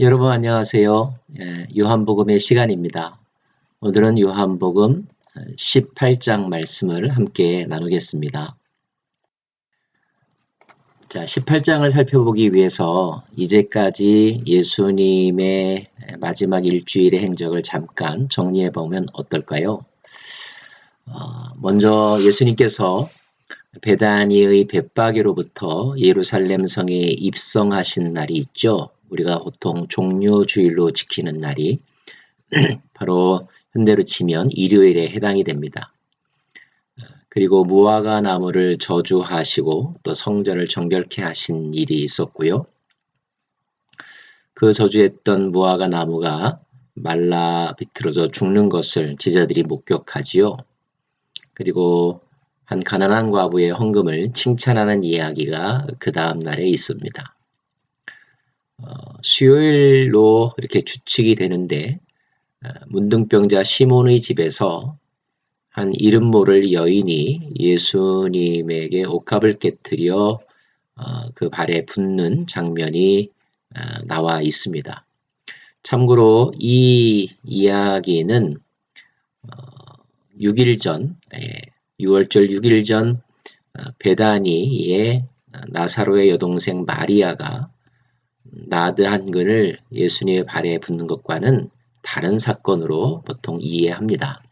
여러분 안녕하세요. 요한복음의 시간입니다. 오늘은 요한복음 18장 말씀을 함께 나누겠습니다. 자, 18장을 살펴보기 위해서 이제까지 예수님의 마지막 일주일의 행적을 잠깐 정리해 보면 어떨까요? 먼저 예수님께서 베다니의 벳바게로부터 예루살렘 성에 입성하신 날이 있죠. 우리가 보통 종료주일로 지키는 날이 바로 현대로 치면 일요일에 해당이 됩니다. 그리고 무화과 나무를 저주하시고 또 성전을 정결케 하신 일이 있었고요. 그 저주했던 무화과 나무가 말라 비틀어져 죽는 것을 제자들이 목격하지요. 그리고 한 가난한 과부의 헌금을 칭찬하는 이야기가 그 다음 날에 있습니다. 수요일로 이렇게 추측이 되는데 문둥병자 시몬의 집에서 한 이름 모를 여인이 예수님에게 옷값을 깨뜨려 그 발에 붓는 장면이 나와 있습니다. 참고로 이 이야기는 6일 전, 6월절 6일 전 베다니의 나사로의 여동생 마리아가 나드 한 근을 예수님의 발에 붓는 것과는 다른 사건으로 보통 이해합니다.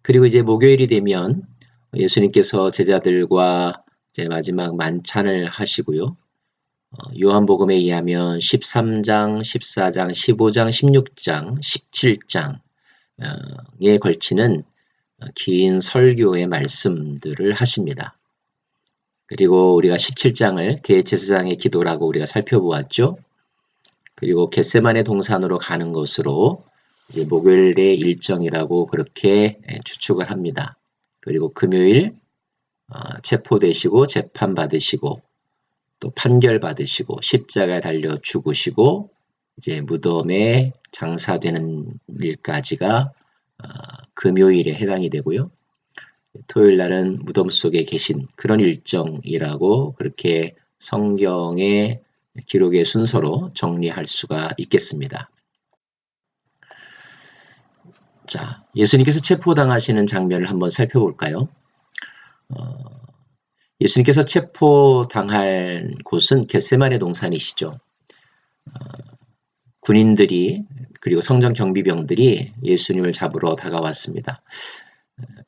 그리고 이제 목요일이 되면 예수님께서 제자들과 이제 마지막 만찬을 하시고요. 요한복음에 의하면 13장, 14장, 15장, 16장, 17장에 걸치는 긴 설교의 말씀들을 하십니다. 그리고 우리가 17장을 대제사장의 기도라고 우리가 살펴보았죠. 그리고 겟세마네 동산으로 가는 것으로 이제 목요일의 일정이라고 그렇게 추측을 합니다. 그리고 금요일 체포되시고 재판받으시고 또 판결받으시고 십자가에 달려 죽으시고 이제 무덤에 장사되는 일까지가 금요일에 해당이 되고요. 토요일 날은 무덤 속에 계신 그런 일정이라고 그렇게 성경의 기록의 순서로 정리할 수가 있겠습니다. 자, 예수님께서 체포당하시는 장면을 한번 살펴볼까요? 예수님께서 체포당할 곳은 겟세마네 동산이시죠. 군인들이 그리고 성전 경비병들이 예수님을 잡으러 다가왔습니다.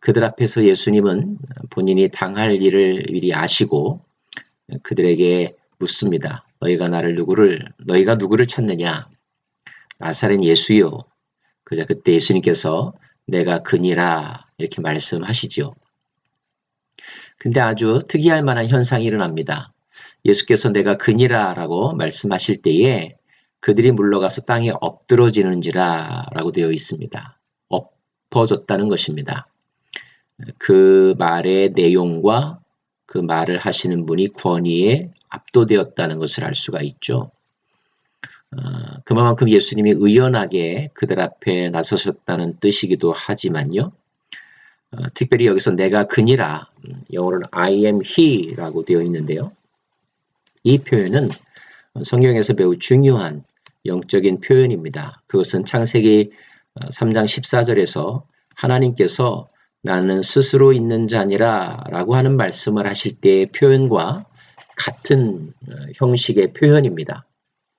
그들 앞에서 예수님은 본인이 당할 일을 미리 아시고 그들에게 묻습니다. 너희가 누구를 찾느냐? 나사렛 예수요. 그자 그때 예수님께서 내가 그니라 이렇게 말씀하시죠. 근데 아주 특이할 만한 현상이 일어납니다. 예수께서 내가 그니라 라고 말씀하실 때에 그들이 물러가서 땅에 엎드러지는지라 라고 되어 있습니다. 엎어졌다는 것입니다. 그 말의 내용과 그 말을 하시는 분이 권위에 압도되었다는 것을 알 수가 있죠. 그만큼 예수님이 의연하게 그들 앞에 나서셨다는 뜻이기도 하지만요. 특별히 여기서 내가 그니라, 영어로는 I am he 라고 되어 있는데요. 이 표현은 성경에서 매우 중요한 영적인 표현입니다. 그것은 창세기 3장 14절에서 하나님께서 나는 스스로 있는 자니라 라고 하는 말씀을 하실 때의 표현과 같은 형식의 표현입니다.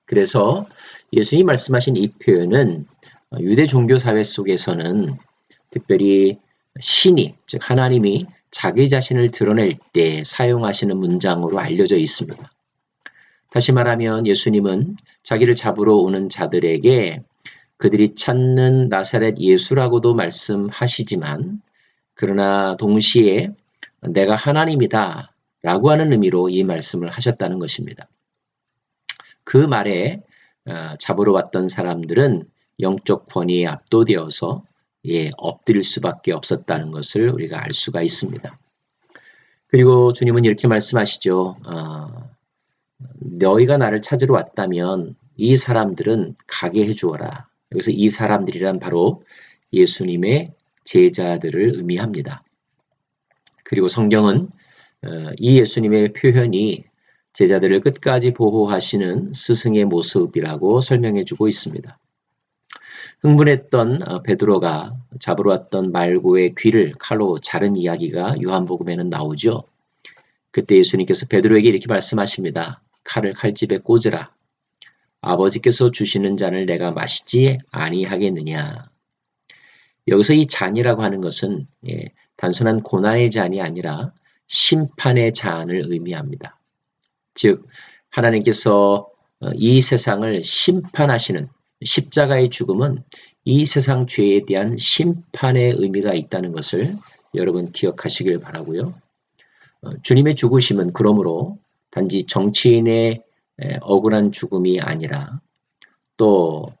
그래서 예수님이 말씀하신 이 표현은 유대 종교 사회 속에서는 특별히 신이, 즉 하나님이 자기 자신을 드러낼 때 사용하시는 문장으로 알려져 있습니다. 다시 말하면 예수님은 자기를 잡으러 오는 자들에게 그들이 찾는 나사렛 예수라고도 말씀하시지만 그러나 동시에 내가 하나님이다 라고 하는 의미로 이 말씀을 하셨다는 것입니다. 그 말에 잡으러 왔던 사람들은 영적 권위에 압도되어서 엎드릴 수밖에 없었다는 것을 우리가 알 수가 있습니다. 그리고 주님은 이렇게 말씀하시죠. 너희가 나를 찾으러 왔다면 이 사람들은 가게 해주어라. 여기서 이 사람들이란 바로 예수님의 제자들을 의미합니다. 그리고 성경은 이 예수님의 표현이 제자들을 끝까지 보호하시는 스승의 모습이라고 설명해 주고 있습니다. 흥분했던 베드로가 잡으러 왔던 말고의 귀를 칼로 자른 이야기가 요한복음에는 나오죠. 그때 예수님께서 베드로에게 이렇게 말씀하십니다. 칼을 칼집에 꽂으라. 아버지께서 주시는 잔을 내가 마시지 아니하겠느냐. 여기서 이 잔이라고 하는 것은 단순한 고난의 잔이 아니라 심판의 잔을 의미합니다. 즉 하나님께서 이 세상을 심판하시는 십자가의 죽음은 이 세상 죄에 대한 심판의 의미가 있다는 것을 여러분 기억하시길 바라고요. 주님의 죽으심은 그러므로 단지 정치인의 억울한 죽음이 아니라 또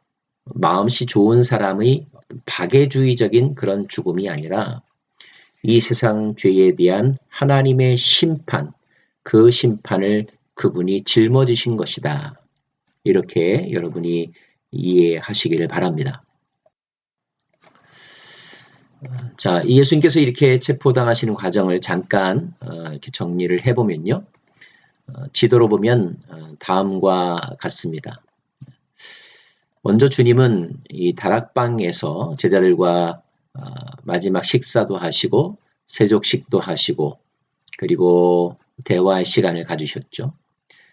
마음씨 좋은 사람의 박애주의적인 그런 죽음이 아니라 이 세상 죄에 대한 하나님의 심판, 그 심판을 그분이 짊어지신 것이다. 이렇게 여러분이 이해하시기를 바랍니다. 자, 예수님께서 이렇게 체포당하시는 과정을 잠깐 이렇게 정리를 해보면요. 지도로 보면 다음과 같습니다. 먼저 주님은 이 다락방에서 제자들과 마지막 식사도 하시고 세족식도 하시고 그리고 대화의 시간을 가지셨죠.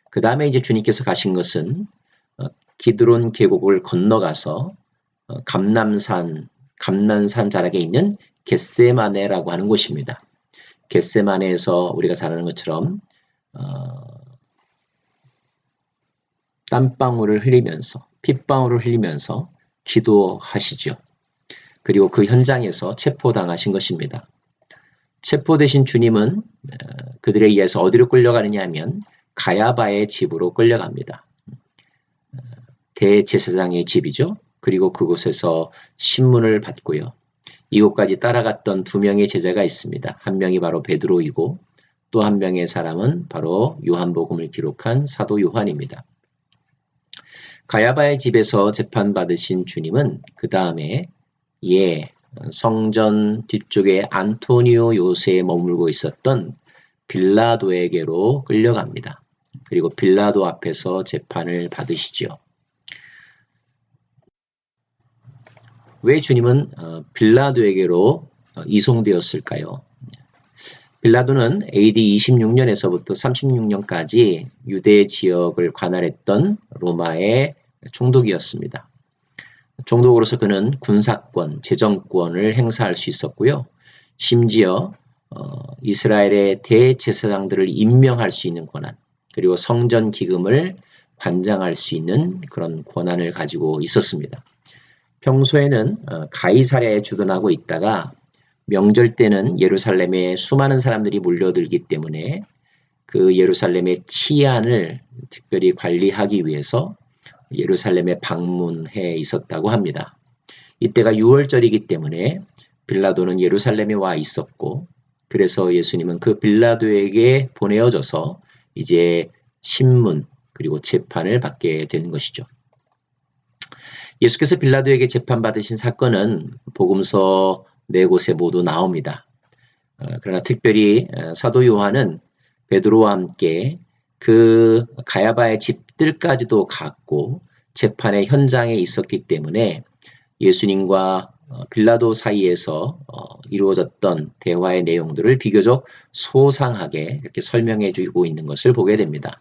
그 다음에 이제 주님께서 가신 것은 기드론 계곡을 건너가서 감난산 자락에 있는 겟세마네라고 하는 곳입니다. 겟세마네에서 우리가 잘 아는 것처럼 땀방울을 흘리면서 핏방울을 흘리면서 기도하시죠. 그리고 그 현장에서 체포당하신 것입니다. 체포되신 주님은 그들에 의해서 어디로 끌려가느냐 하면 가야바의 집으로 끌려갑니다. 대제사장의 집이죠. 그리고 그곳에서 신문을 받고요. 이곳까지 따라갔던 두 명의 제자가 있습니다. 한 명이 바로 베드로이고 또 한 명의 사람은 바로 요한복음을 기록한 사도 요한입니다. 가야바의 집에서 재판받으신 주님은 그 다음에 성전 뒤쪽에 안토니오 요새에 머물고 있었던 빌라도에게로 끌려갑니다. 그리고 빌라도 앞에서 재판을 받으시죠. 왜 주님은 빌라도에게로 이송되었을까요? 빌라도는 AD 26년에서부터 36년까지 유대 지역을 관할했던 로마의 총독이었습니다. 총독으로서 그는 군사권, 재정권을 행사할 수 있었고요. 심지어 이스라엘의 대제사장들을 임명할 수 있는 권한, 그리고 성전 기금을 관장할 수 있는 그런 권한을 가지고 있었습니다. 평소에는 가이사랴에 주둔하고 있다가 명절 때는 예루살렘에 수많은 사람들이 몰려들기 때문에 그 예루살렘의 치안을 특별히 관리하기 위해서 예루살렘에 방문해 있었다고 합니다. 이때가 6월절이기 때문에 빌라도는 예루살렘에 와 있었고 그래서 예수님은 그 빌라도에게 보내어져서 이제 신문 그리고 재판을 받게 되는 것이죠. 예수께서 빌라도에게 재판받으신 사건은 복음서 4곳에 모두 나옵니다. 그러나 특별히 사도 요한은 베드로와 함께 그 가야바의 집들까지도 갔고 재판의 현장에 있었기 때문에 예수님과 빌라도 사이에서 이루어졌던 대화의 내용들을 비교적 소상하게 이렇게 설명해 주고 있는 것을 보게 됩니다.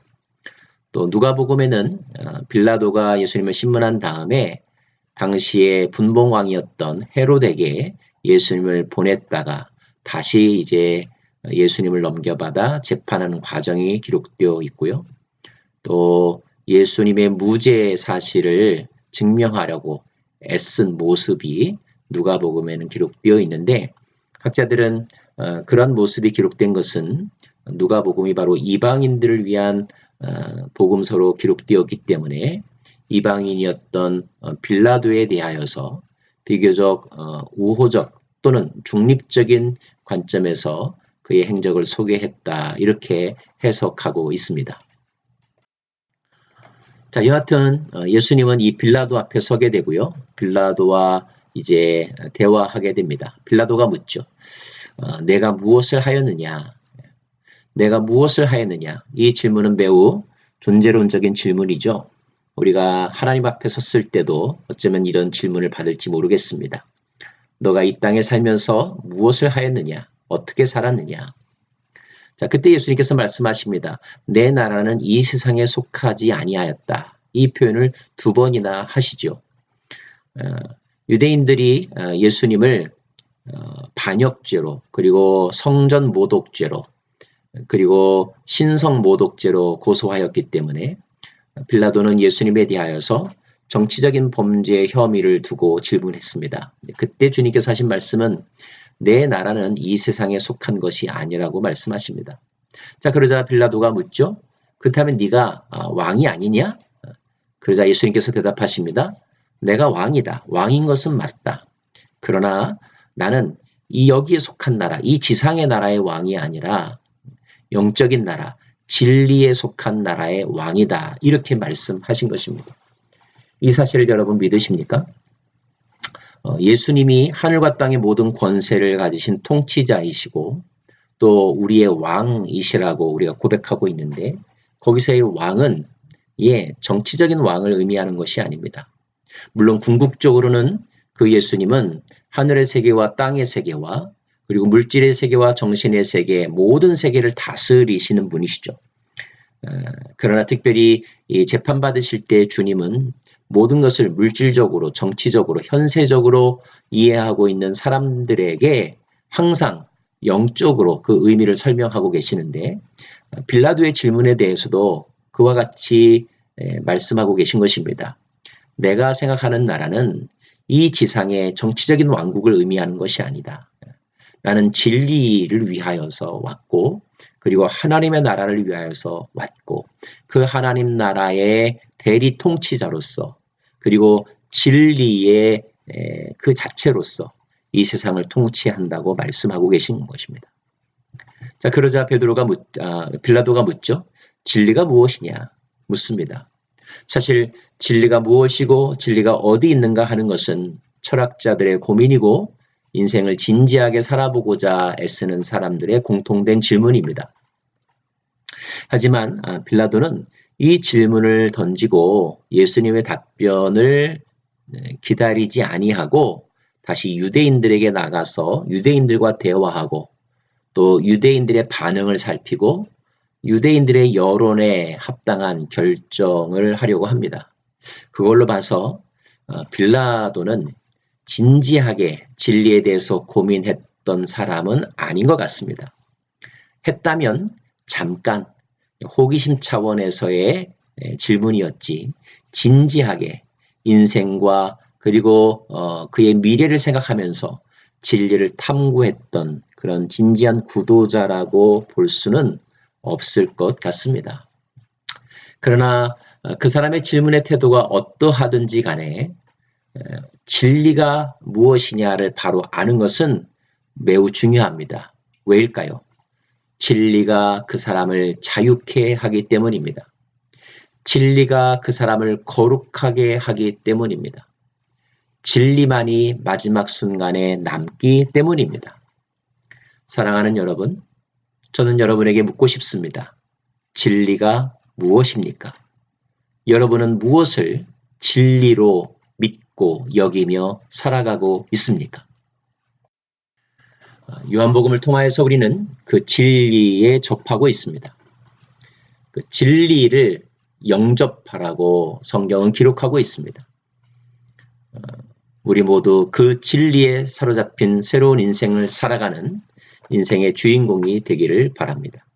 또 누가복음에는 빌라도가 예수님을 신문한 다음에 당시의 분봉왕이었던 헤롯에게 예수님을 보냈다가 다시 이제 예수님을 넘겨받아 재판하는 과정이 기록되어 있고요. 또 예수님의 무죄 사실을 증명하려고 애쓴 모습이 누가복음에는 기록되어 있는데 학자들은 그런 모습이 기록된 것은 누가복음이 바로 이방인들을 위한 복음서로 기록되었기 때문에 이방인이었던 빌라도에 대하여서 비교적 우호적 또는 중립적인 관점에서 그의 행적을 소개했다 이렇게 해석하고 있습니다. 자, 여하튼 예수님은 이 빌라도 앞에 서게 되고요. 빌라도와 이제 대화하게 됩니다. 빌라도가 묻죠. 내가 무엇을 하였느냐? 내가 무엇을 하였느냐? 이 질문은 매우 존재론적인 질문이죠. 우리가 하나님 앞에 섰을 때도 어쩌면 이런 질문을 받을지 모르겠습니다. 너가 이 땅에 살면서 무엇을 하였느냐? 어떻게 살았느냐? 자, 그때 예수님께서 말씀하십니다. 내 나라는 이 세상에 속하지 아니하였다. 이 표현을 2번이나 하시죠. 유대인들이 예수님을 반역죄로, 그리고 성전 모독죄로, 그리고 신성 모독죄로 고소하였기 때문에 빌라도는 예수님에 대하여서 정치적인 범죄 혐의를 두고 질문했습니다. 그때 주님께서 하신 말씀은 내 나라는 이 세상에 속한 것이 아니라고 말씀하십니다. 자, 그러자 빌라도가 묻죠. 그렇다면 네가 왕이 아니냐? 그러자 예수님께서 대답하십니다. 내가 왕이다. 왕인 것은 맞다. 그러나 나는 이 여기에 속한 나라, 이 지상의 나라의 왕이 아니라 영적인 나라, 진리에 속한 나라의 왕이다. 이렇게 말씀하신 것입니다. 이 사실을 여러분 믿으십니까? 예수님이 하늘과 땅의 모든 권세를 가지신 통치자이시고 또 우리의 왕이시라고 우리가 고백하고 있는데 거기서의 왕은 정치적인 왕을 의미하는 것이 아닙니다. 물론 궁극적으로는 그 예수님은 하늘의 세계와 땅의 세계와 그리고 물질의 세계와 정신의 세계, 모든 세계를 다스리시는 분이시죠. 그러나 특별히 이 재판받으실 때 주님은 모든 것을 물질적으로, 정치적으로, 현세적으로 이해하고 있는 사람들에게 항상 영적으로 그 의미를 설명하고 계시는데 빌라도의 질문에 대해서도 그와 같이 말씀하고 계신 것입니다. 내가 생각하는 나라는 이 지상의 정치적인 왕국을 의미하는 것이 아니다. 나는 진리를 위하여서 왔고 그리고 하나님의 나라를 위하여서 왔고 그 하나님 나라의 대리 통치자로서 그리고 진리의 그 자체로서 이 세상을 통치한다고 말씀하고 계신 것입니다. 자, 그러자 빌라도가 묻죠. 진리가 무엇이냐? 묻습니다. 사실 진리가 무엇이고 진리가 어디 있는가 하는 것은 철학자들의 고민이고 인생을 진지하게 살아보고자 애쓰는 사람들의 공통된 질문입니다. 하지만 빌라도는 이 질문을 던지고 예수님의 답변을 기다리지 아니하고 다시 유대인들에게 나가서 유대인들과 대화하고 또 유대인들의 반응을 살피고 유대인들의 여론에 합당한 결정을 하려고 합니다. 그걸로 봐서 빌라도는 진지하게 진리에 대해서 고민했던 사람은 아닌 것 같습니다. 했다면 잠깐 호기심 차원에서의 질문이었지 진지하게 인생과 그리고 그의 미래를 생각하면서 진리를 탐구했던 그런 진지한 구도자라고 볼 수는 없을 것 같습니다. 그러나 그 사람의 질문의 태도가 어떠하든지 간에 진리가 무엇이냐를 바로 아는 것은 매우 중요합니다. 왜일까요? 진리가 그 사람을 자유케 하기 때문입니다. 진리가 그 사람을 거룩하게 하기 때문입니다. 진리만이 마지막 순간에 남기 때문입니다. 사랑하는 여러분, 저는 여러분에게 묻고 싶습니다. 진리가 무엇입니까? 여러분은 무엇을 진리로 믿고 여기며 살아가고 있습니까? 요한복음을 통하여서 우리는 그 진리에 접하고 있습니다. 그 진리를 영접하라고 성경은 기록하고 있습니다. 우리 모두 그 진리에 사로잡힌 새로운 인생을 살아가는 인생의 주인공이 되기를 바랍니다.